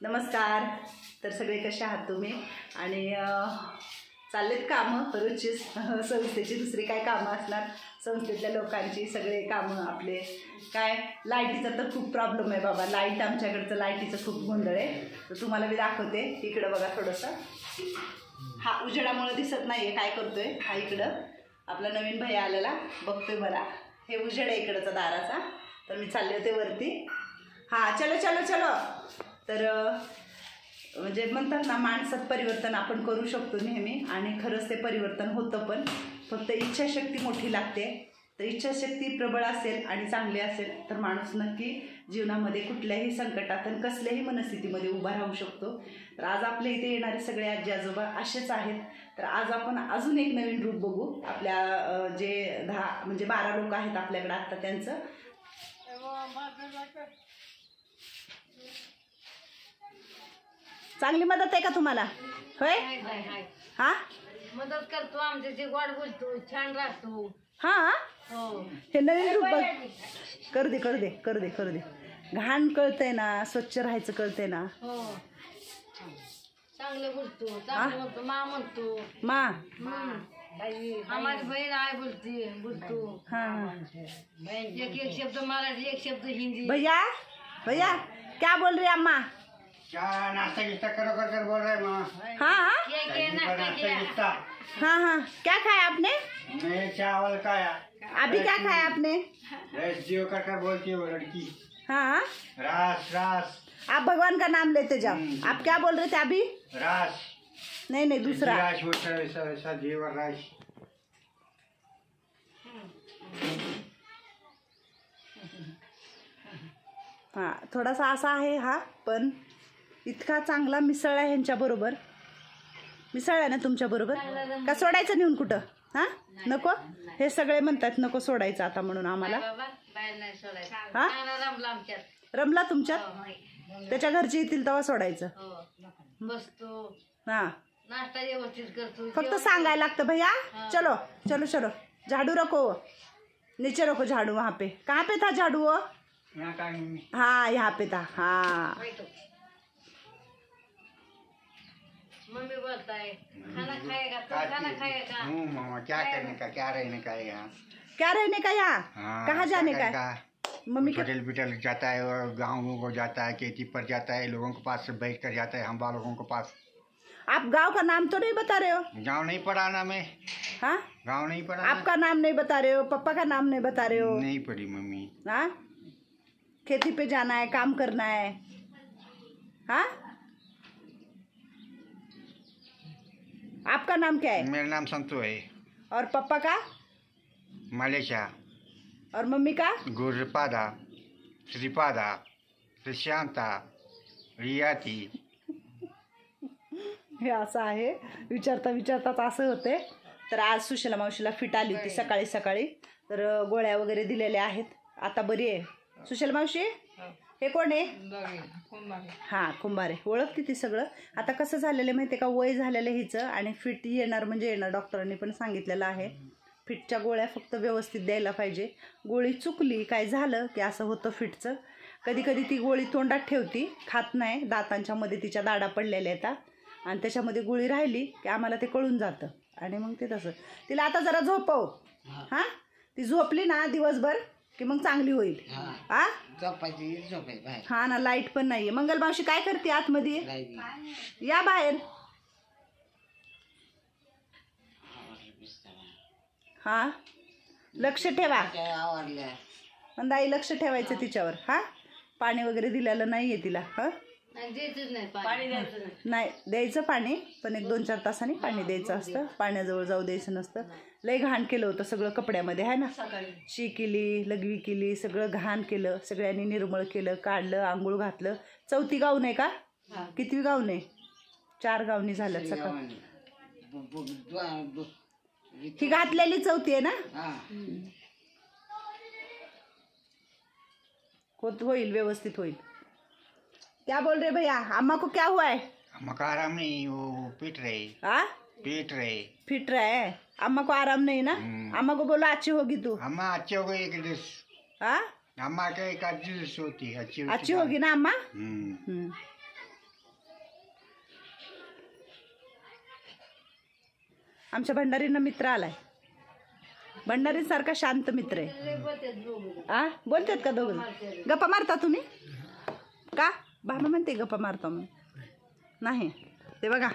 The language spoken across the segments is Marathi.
नमस्कार. तर सगळे कसे आहात तुम्ही? आणि चाललेत कामं रोजची संस्थेची, दुसरी काय कामं असणार संस्थेतल्या लोकांची, सगळे कामं आपले. काय लाईटीचा तर खूप प्रॉब्लेम आहे बाबा. लाईट आमच्याकडचं लाईटीचं खूप गोंधळ आहे. तर तुम्हाला मी दाखवते. इकडं बघा थोडंसं, हा उजेडामुळे दिसत नाही आहे काय करतोय. हा इकडं आपला नवीन भैया आलेला बघतोय मला. हे उजेड आहे इकडचा दाराचा. तर मी चालले होते वरती. हां चलो चलो चलो. तर म्हणजे म्हणतात ना, माणसात परिवर्तन आपण करू शकतो नेहमी, आणि खरंच ते परिवर्तन होतं. पण फक्त इच्छाशक्ती मोठी लागते. तर इच्छाशक्ती प्रबळ असेल आणि चांगली असेल तर माणूस नक्की जीवनामध्ये कुठल्याही संकटात आणि कसल्याही मनस्थितीमध्ये उभा राहू शकतो. तर आज आपल्या इथे येणारे सगळे आजी आजोबा असेच आहेत. तर आज आपण अजून एक नवीन रूप बघू. आपल्या जे 12 लोक आहेत आपल्याकडे आत्ता, त्यांचं चांगली मदत आहे का तुम्हाला? होय. हा मदत करतो, आमचे जे गोड बोलतो, छान राहतो. हा हो, हे नवीन रूप बघ. कर दे कर दे कर दे कर दे. घाण कळतंय ना, स्वच्छ राहायचं कळतंय ना. हो, चांगलं बोलतो, चांगलं म्हणतो, मा म्हणतो. मा आम्हाला बहीण आहे बोलतो. हा एक शब्द मराठी, एक शब्द हिंदी. भैया भैया क्या बोल रही अम्मा? क्या नाश्ता गिस्ता करो कर बोल रहे माँ? हाँ नाश्ता किया. हाँ हाँ. क्या खाया आपने? मैं चावल खाया. अभी क्या खाया आपने? रस जियो कर बोलती है वो लड़की. हाँ. रास रास. आप भगवान का नाम लेते जाओ. आप क्या बोल रहे थे अभी? रास. नहीं नहीं, दूसरा. रास वैसा जीवर रास. हाँ थोडासा असा आहे हा, पण इतका चांगला मिसळला ह्यांच्याबरोबर. मिसळला ना तुमच्याबरोबर? का सोडायचं नेऊन कुठं? हां नको. हे सगळे म्हणतात नको सोडायचं आता म्हणून आम्हाला. हा रमला तुमच्यात? त्याच्या घरचे येतील तेव्हा सोडायचं. बसतो, हां नाश्ता व्यवस्थित करतो. फक्त सांगायला लागतं भैया चलो चलो चलो, झाड़ू रखो नीचे, रखो झाड़ू वहाँ पे. कहाँ पे था झाड़ू वो? हाँ यहाँ पे था. हाँ मम्मी बोलता है खाना खाएगा तो खाना खाएगा. मामा क्या करने का, क्या रहने का है यहाँ? क्या रहने का यहाँ? हाँ, कहाँ जाने का? मम्मी के होटल पिटल जाता है और गाँव को जाता है, खेती पर जाता है, लोगों के पास बैठ कर जाता है, हम लोगों के पास. आप गांव का नाम तो नहीं बता रहे हो? गाँव नहीं पढ़ा ना मैं. हाँ गाँव नहीं पढ़ा. आपका नाम नहीं बता रहे हो, पापा का नाम नहीं बता रहे हो. नहीं पढ़ी मम्मी. हाँ खेती पे जाना है, काम करना है. हाँ आपका नाम क्या है? मेरा नाम संतू है. और पापा का? मलेशिया. और मम्मी का? गुरुपादा, श्रीपादा, प्रशांता, रियाती. हे असं आहे. विचारता विचारताच असं होते. तर आज सुशीला मावशीला फिट आली होती सकाळी सकाळी. तर गोळ्या वगैरे दिलेल्या आहेत, आता बरी आहे. सुशीला मावशी हे कोण आहे? हां कुंभारे. ओळखते ती सगळं. आता कसं झालेलं आहे माहिती आहे का, वय झालेलं आहे हिचं, आणि फिट येणार म्हणजे येणार. डॉक्टरांनी पण सांगितलेलं आहे. फिटच्या गोळ्या फक्त व्यवस्थित द्यायला पाहिजे. गोळी चुकली काय झालं की असं होतं फिटचं. कधी कधी ती गोळी तोंडात ठेवती, खात नाही. दातांच्या मध्ये तिच्या दाढा पडलेल्या आहेत, आणि त्याच्यामध्ये गोळी राहिली की आम्हाला ते कळून जातं, आणि मग ते तसं. तिला आता जरा झोपव. हां ती झोपली ना दिवसभर की मग चांगली होईल. हां हां ना. लाईट पण नाही आहे. मंगल मावशी काय करते आतमध्ये? या बाहेर. हां लक्ष ठेवा मंदाई, लक्ष ठेवायचं तिच्यावर. हां पाणी वगैरे दिलेलं नाही आहे तिला. हां नाही द्यायचं पाणी, पण 1-2-4 तासांनी पाणी द्यायचं असतं. पाण्याजवळ जाऊ द्यायचं नसतं. लय घाण केलं होतं सगळं कपड्यामध्ये आहे ना. शी केली, लघवी केली, सगळं घाण केलं. सगळ्यांनी निर्मळ केलं, काढलं, आंघोळ घातलं. 4थी गाऊन आहे का? कितवी गाऊन आहे? 4 गावनी झाल्यात सकाळ. ही घातलेली 4थी आहे ना. होईल व्यवस्थित होईल. क्या बोल रहे भैया? अम्मा को क्या हुआ है? अम्मा का आराम नहीं, वो पीट रहे. हाँ पीट रहे. फिट रहा है. अम्मा को आराम नहीं ना. अम्मा को बोलो अच्छी होगी तू. अम्मा अच्छी हो गई एक दिवस. हाँ अम्मा के एक अच्छी होती है. अच्छी होगी ना अम्मा. आमच्या भंडारीनं मित्र आलाय. भंडारीसारखा शांत मित्र आहे. लय बोलतात दोघं. आ बोलतात का दोघं? गप्पा मारता तुम्ही का? भामा म्हणते गप्पा मारता म्हणून. नाही ते बघा,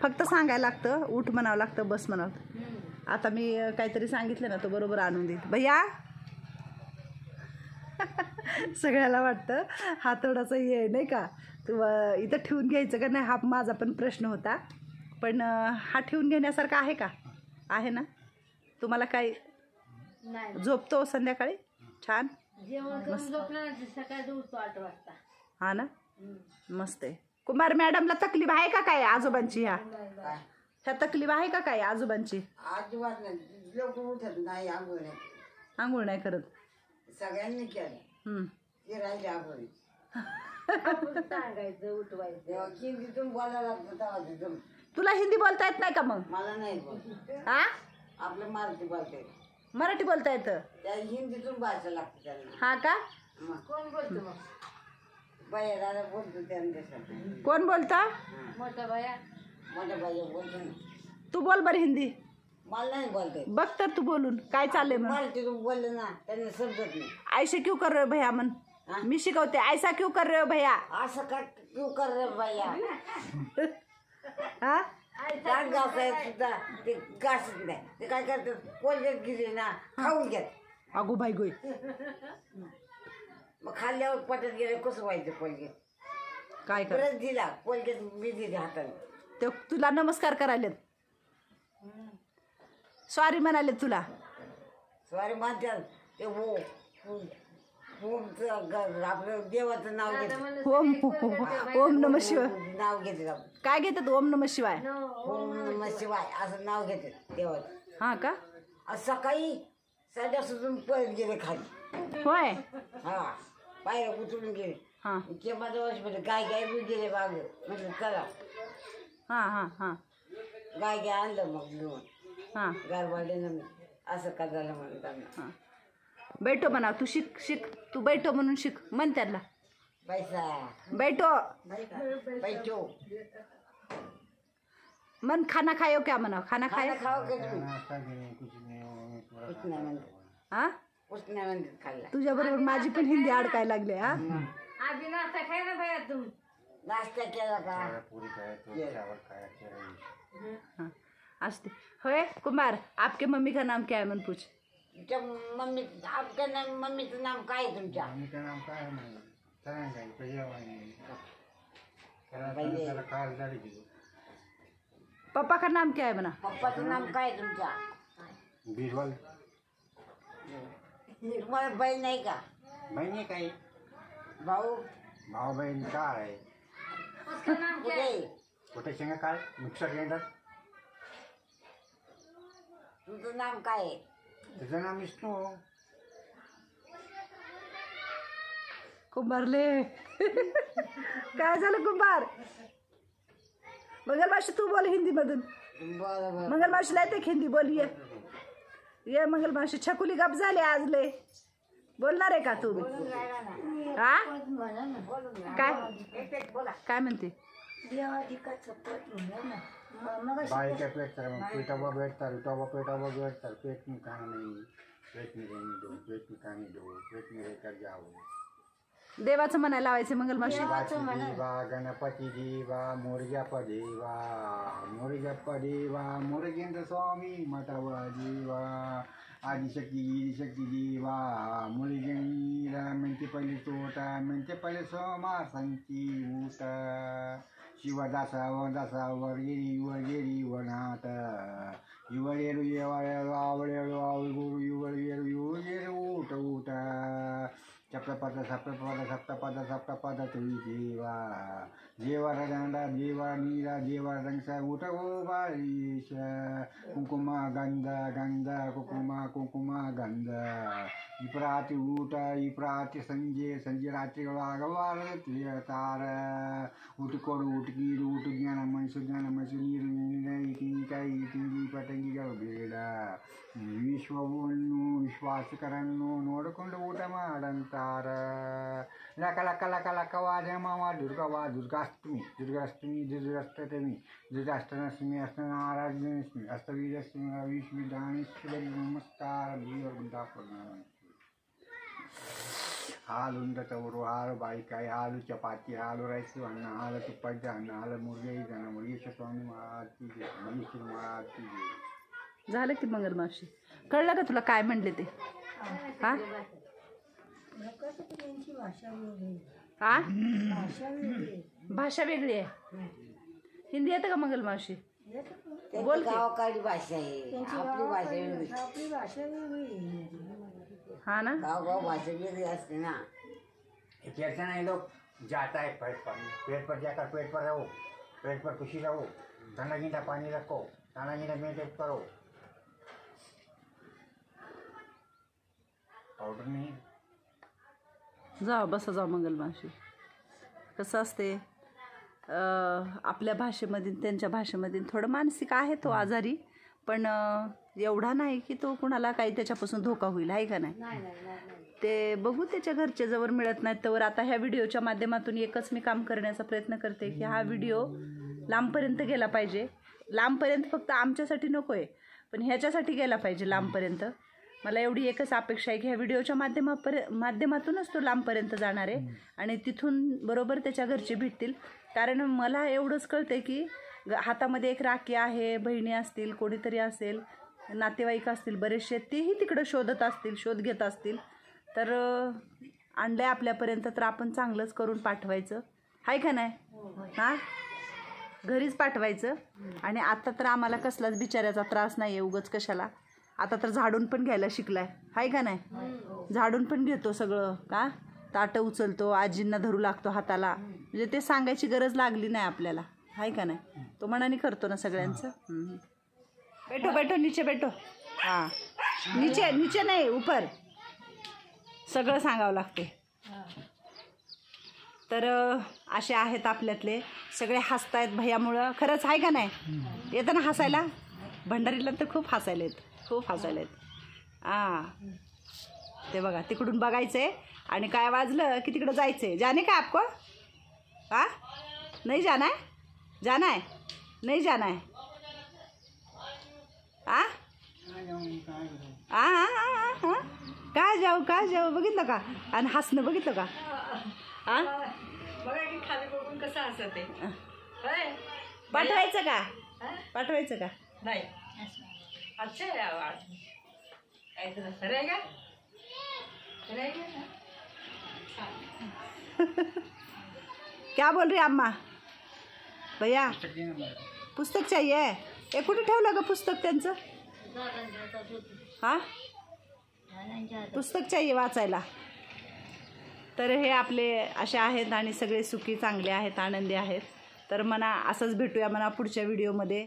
फक्त सांगायला लागतं, उठ म्हणावं लागतं, बस म्हणावं लागतं. आता मी काहीतरी सांगितलं ना तो बरोबर आणून देईल. भैया सगळ्याला वाटतं हा थोडासा हे आहे नाही का, तू इथं ठेवून घ्यायचं का नाही हा माझा पण प्रश्न होता. पण हा ठेवून घेण्यासारखा आहे का? आहे ना. तुम्हाला काय नाही झोपतो संध्याकाळी छान? जेवण करून झोपलं ना सकाळी उठतो 8 वाजता. हा ना, मस्त आहे. कुमार मॅडमला तकलीफ आहे का काय आजोबांची? ह्या तकलीफ आहे का काय आजोबांची? अजिबात नाही. लोक उठत नाही, आंघोळ नाही. आंघोळ नाही करत? सगळ्यांनी केलं. ते राहिले आंघोळी. आपण सांगायचं उठवायचं. तेव्हा हिंदीतून बोलायला लागतं तेव्हा तिथून. तुला हिंदी बोलता येत नाही का मग? मला नाही बोलत. हा, आपलं मराठी बोलते. मराठी बोलता येतं? त्या हिंदीतून बोलायचं लागतं त्यांना. हा का? मग कोण बोलतो मग? बाहेर बोलतो त्यांच्यासाठी. कोण बोलता? मोठा बाया. मोठ्या बाई बोलतो ना. तू बोल बरं हिंदी. मला नाही बोलता येत. बघ तर तू बोलून काय चाललंय मग. मराठीतून बोललं ना त्यांना समजत नाही. ऐसे क्यों कर रहे हो भैया मन? हा? मी शिकवते. ऐसा क्यों कर रहे हो भैया? असं का तू कर रे बाया. हा, दात घासायचं सुद्धा ते घासत नाही. ते काय करतात, कोलगेट गिरे ना खाऊन घेत. अगो बाई गोय. मग खाल्ल्यावर पटत गेलं कसं व्हायचं कोलगेट? काय कर परत दिला कोलगेट मी दिली हाताने. ते तुला नमस्कार करायलेत, सॉरी म्हणाले तुला. सॉरी म्हणतात ते हो आपलं देवाचं नाव घेतात. ओम ओम नम शिवाय. नाव घेतात. काय घेतात? ओम नम शिवाय. ओम नमः शिवाय असं नाव घेतात देवाचं. हा का? आज सकाळी साड्यासून परत गेले खाली. होय. हा, पायऱ्या उचलून गेले. हा ते माझं वर्ष म्हटलं गाय बी गेले बाग. म्हटलं चला हा हा हा गाय आणलं मग घेऊन. हा गारवाडे ना मी असं का झालं म्हणून त्यांना. हा. बैठो म्हणा. तू शिक शिक. तू बैठो म्हणून शिक म्हण त्याला. पैसा बैठो पैठो मन. खाना खायो क्या म्हणा? खाना खायो. खाना खाओ का तुम्ही? नाश्ता करें कुछ नहीं कुछ नाही म्हणतात. हा, कुछ नाही म्हणतात खाल्ला. तुझ्या बरोबर माझी पण हिंदी अडकायला लागले. हा, आधी नाश्ता खाय ना बाया तुम. नाश्ता केला का? पूरी खाया तो चावल खाया चलो. हाँ असते. होय कुमार, आपके मम्मी का नाम क्या है मन पूछ. तुमच्या मम्मी आपल्या नाम मम्मीचं नाम काय आहे तुमच्या? मम्मी का नाम काय है? मैं तरंग है पहिया वाली. पहिले. त्याला काल झाली की पापा का नाम क्या है म्हणा? पप्पाचं नाम काय आहे तुमच्या? बिरवल. तुम्हाला बहीण नाही का? बहिणी काही भाऊ भाऊ बहीण काय आहे? उसका नाम क्या है? कुठे? कुठे शेंगा काय मिक्सर ग्राइंडर. तुमचं नाम काय आहे? त्याचं नाम विष्णू. कुंभारले काय झालं कुंभार? मंगलमाशी तू बोल हिंदी मधून. बरं बरं. मंगलमाशीला येते हिंदी बोलिये. ये मंगलमाशी छकुली गप झाले आज लय. बोलणार आहे का तू? हा काय काय म्हणते? बाईच्या पेट तर मग पेटावर भेटतात उठावा पेटावर भेटतात. पेट में खाना नहीं, पेट में रहने दो, पेट में खाने दो, पेट में रहकर जाओ. देवाचं म्हणायला लावायचं मंगलमाशी. शिवाची देवा गणपती देवा मोरजाप देवा मोरजाप देवा मोरगेंद्र स्वामी मठावा देवा आदिशक्ती देवा मुरगेंद्र म्हणते पहिले तोटा म्हणते पहिले सोमा संती उटा शिवदासा वदासा वरगेरी वरगेरी वनाथ युवळेरू येवाळेरू आवळेरू आवळ गुरु युवळेरू युवळेरू उठ उठा सप्तपद सप्तपद सप्तपद सप्तपद तुळी देवा देवा रदांडा देवा नीरा देवा रंगसा उठ गो बाळीश कुंकुमा गंध गंध कुकुमा कुंकुमा गंध इप्राती उठा इप्राती संजय संजय रात्री वागवार तार उठ कोड उठ कीड उठ ज्ञान मनसु नीर काही काही तिंगी पतंगी बेडा ವಿಶ್ವವನ್ನು ವಿಶ್ವಾಸಕರನ್ನು ನೋಡಿಕೊಂಡು ಊಟ ಮಾಡಂತಾರ. ಲಕ ಲಕ ಲಕ ಲಕವಾದ ಮಾವ ದುರ್ಗವಾ ದುರ್ಗಾಷ್ಟಮಿ ದುರ್ಗಾಷ್ಟಮಿ ದುರ್ಗಾಷ್ಟಮಿ ದುರ್ಗಾಷ್ಟಮಿ ಅಷ್ಟನಾರಾಜ್ಞಮಿ ಅಷ್ಟವೀರಸ್ಮಿ ವಿಶ್ವ ದಾನೇಶ್ವರಿ ನಮಸ್ಕಾರ ಗುಂಡಾಪುರ. ಹಾಲು ಉಂಡತವರು ಹಾಲು ಬಾಯಿಕಾಯಿ ಹಾಲು ಚಪಾತಿ ಹಾಲು ರೈಸು ಅನ್ನ ಹಾಲು ತುಪ್ಪಜ್ಜ ಅನ್ನ ಹಾಲು ಮುರುगे जण मुरुगेश्वर स्वामी महाराजची मुरुगेश्वर महाराजची. झालं की मंगल मावशी, कळलं का तुला काय म्हणले ते? हा हा भाषा वेगळी आहे. हिंदी येतं का मंगल मावशी? बोल गावाकडची भाषा आहे, आपली भाषा वेगळी. हा ना, गाव भाषा वेगळी असते ना. कहते नहीं लोग जाता है पेट पर जाकर पेट पर रहो, पेट पर खुशी रहो, ठंडा गिंडा पानी रखो, ठंडा गिंडा मेंटेन करो. पावडर नहीं जाऊ बसा जाऊ मंगल मावशी. कसं असते आपल्या भाषेमध्ये त्यांच्या भाषेमध्ये थोडं मानसिक आहे तो आजारी, पण एवढा नाही की तो कुणाला काही त्याच्यापासून धोका होईल, आहे का नाही? ते बघू, त्याच्या घरचे जवळ मिळत नाहीत तर आता ह्या व्हिडिओच्या माध्यमातून एकच मी काम करण्याचा प्रयत्न करते की हा व्हिडिओ लांबपर्यंत गेला पाहिजे. लांबपर्यंत फक्त आमच्यासाठी नको आहे, पण ह्याच्यासाठी गेला पाहिजे लांबपर्यंत. मला एवढी एकच अपेक्षा आहे की ह्या व्हिडिओच्या माध्यमातूनच तो लांबपर्यंत जाणार आहे आणि तिथून बरोबर त्याच्या घरचे भेटतील. कारण मला एवढंच कळतं की हातामध्ये एक राखी आहे, बहिणी असतील, कोणीतरी असेल, नातेवाईक असतील बरेचसे, तेही तिकडं शोध घेत असतील. तर आणलं आहे आपल्यापर्यंत तर आपण चांगलंच करून पाठवायचं, आहे का नाही? हां, घरीच पाठवायचं. आणि आता तर आम्हाला कसलाच बिचाऱ्याचा त्रास नाही आहे, उगाच कशाला. आता तर झाडून पण घ्यायला शिकलाय, आहे का नाही? झाडून पण घेतो सगळं, का ताटं उचलतो, आजींना धरू लागतो हाताला. म्हणजे ते सांगायची गरज लागली नाही आपल्याला, आहे का नाही? तो मनाने करतो ना सगळ्यांचं. बैठो बैठो नीचे बैठो. हां, नीचे नीचे नाही, ऊपर. सगळं सांगावं लागते. तर असे आहेत आपल्यातले सगळे, हसतायत भैयामुळं. खरंच आहे का नाही? येतं ना हसायला? भंडारीला तर खूप हसायला येत, खूप हसायला येत. हां, ते बघा तिकडून बघायचं आहे आणि काय वाजलं की तिकडं जायचं आहे. जाने का आपको? हां, नाही जाना है? जाना है? नहीं जाना है? हां हां हां हां, का जाऊ बघितलं का? आणि हसणं बघितलं का? हां, बघा की खाली बघून कसं हसत आहे. पाठवायचं का? पाठवायचं का? नाही, अच्छा है आवाज. रहेगा रहेगा. क्या बोल रही अम्मा? भैया पुस्तक चाहिए. हे कुठे ठेवलं ग पुस्तक त्यांचं? हां, पुस्तक चाहिए वाचायला. तर हे आपले असे आहेत आणि सगळे सुखी चांगले आहेत, आनंदी आहेत. तर म्हणा असंच भेटूया म्हणा पुढच्या व्हिडिओमध्ये.